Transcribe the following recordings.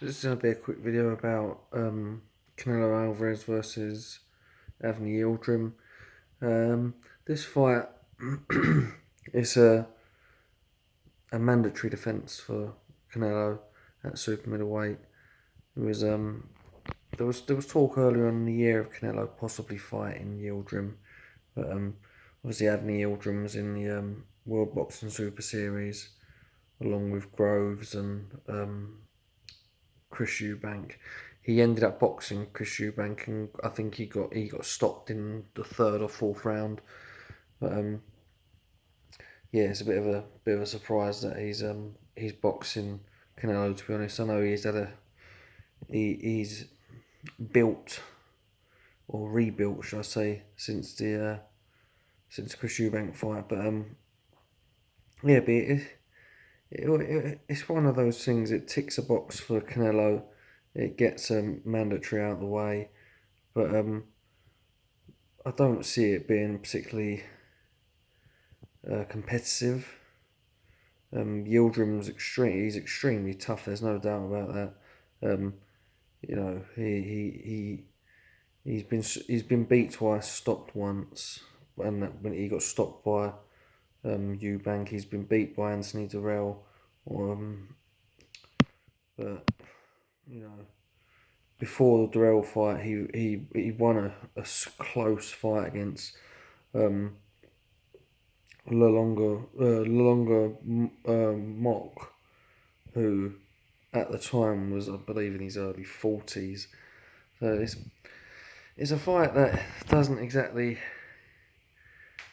This is going to be a quick video about Canelo Alvarez versus Avni Yildrim. This fight is a mandatory defence for Canelo at super middleweight. It was there was talk earlier in the year of Canelo possibly fighting Yildrim, but obviously Avni Yildrim was in the World Boxing Super Series along with Groves and Chris Eubank. He ended up boxing Chris Eubank, and I think he got stopped in the third or fourth round. But yeah, it's a bit of a surprise that he's boxing Canelo. To be honest, I know he's built or rebuilt, should I say, since Chris Eubank fight. But yeah, but it's one of those things. It ticks a box for Canelo. It gets mandatory out of the way, but I don't see it being particularly competitive. Yildrim's extreme. He's extremely tough. There's no doubt about that. Um, you know, he's been beat twice, stopped once, and when he got stopped by Eubank, he's been beat by Anthony Durrell. But you know, before the Durrell fight, he won a close fight against um, Lalonga Mock, who at the time was, I believe, in his early 40s. So it's a fight that doesn't exactly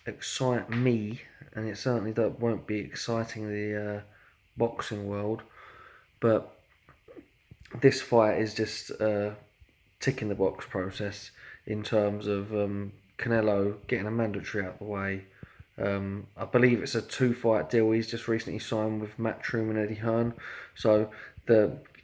excite me, and it certainly won't be exciting the boxing world. But this fight is just ticking the box process in terms of Canelo getting a mandatory out of the way. I believe it's a 2-fight deal he's just recently signed with Matchroom and Eddie Hearn. So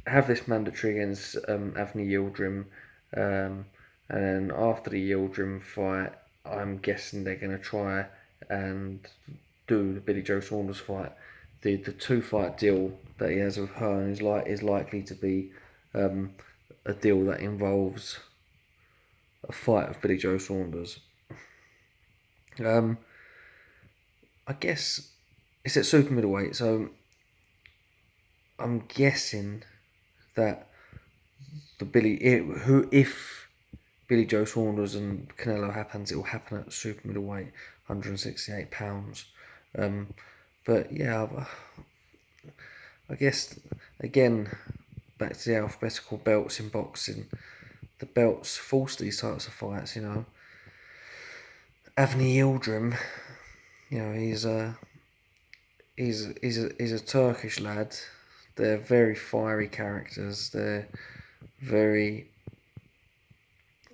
have this mandatory against Avni Yildrim, and then after the Yildrim fight, I'm guessing they're going to try and do the Billy Joe Saunders fight. The 2-fight deal that he has with Hearn is likely to be a deal that involves a fight with Billy Joe Saunders. I guess it's at super middleweight, so I'm guessing that if Billy Joe Saunders and Canelo happens, it will happen at super middleweight, 168 pounds. But yeah, I guess again back to the alphabetical belts in boxing. The belts force these types of fights. You know, Avni Yildrim. You know, he's a Turkish lad. They're very fiery characters. They're very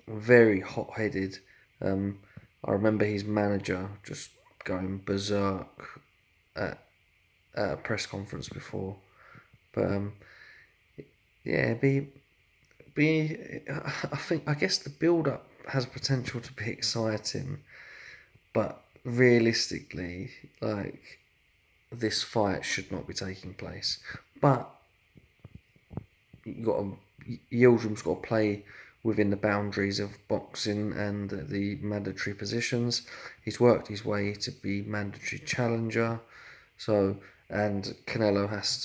very hot headed. I remember his manager just going berserk at a press conference before. But yeah, I guess the build up has potential to be exciting, but realistically, like, this fight should not be taking place. But you got Yildrim's got to play within the boundaries of boxing and the mandatory positions. He's worked his way to be mandatory challenger, so and Canelo has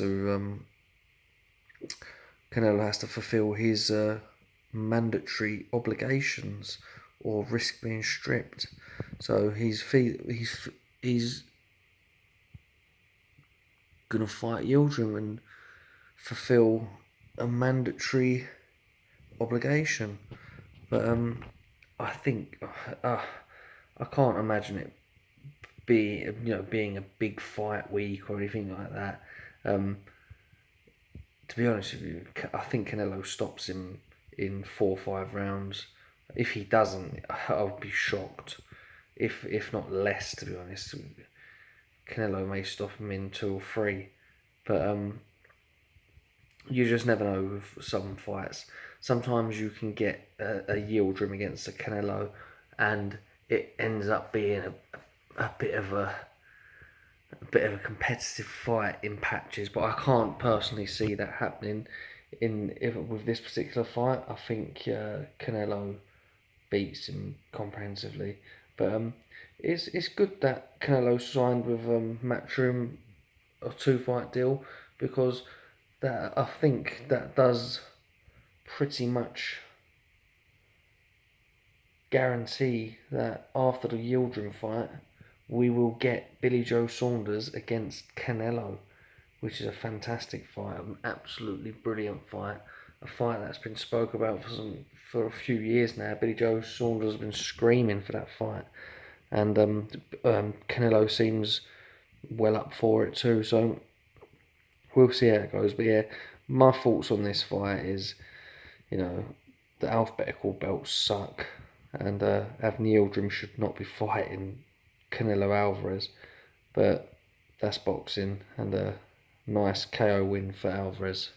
to fulfil his mandatory obligations or risk being stripped. So he's gonna fight Yildrim and fulfill a mandatory obligation. But I think I can't imagine it being a big fight week or anything like that. To be honest with you, I think Canelo stops him in 4 or 5 rounds. If he doesn't, I would be shocked. If not less, to be honest. Canelo may stop him in 2 or 3, but you just never know with some fights. Sometimes you can get a Yildrim against a Canelo, and it ends up being a bit of a competitive fight in patches. But I can't personally see that happening with this particular fight, I think Canelo beats him comprehensively. But it's good that Canelo signed with Matchroom a 2 fight deal, because that I think that does pretty much guarantee that after the Yildrim fight, we will get Billy Joe Saunders against Canelo, which is a fantastic fight, an absolutely brilliant fight, a fight that's been spoke about for a few years now. Billy Joe Saunders has been screaming for that fight, and Canelo seems well up for it too. So we'll see how it goes. But yeah, my thoughts on this fight is, you know, the alphabetical belts suck, and Avni Yildrim should not be fighting Canelo Alvarez. But that's boxing, and a nice KO win for Alvarez.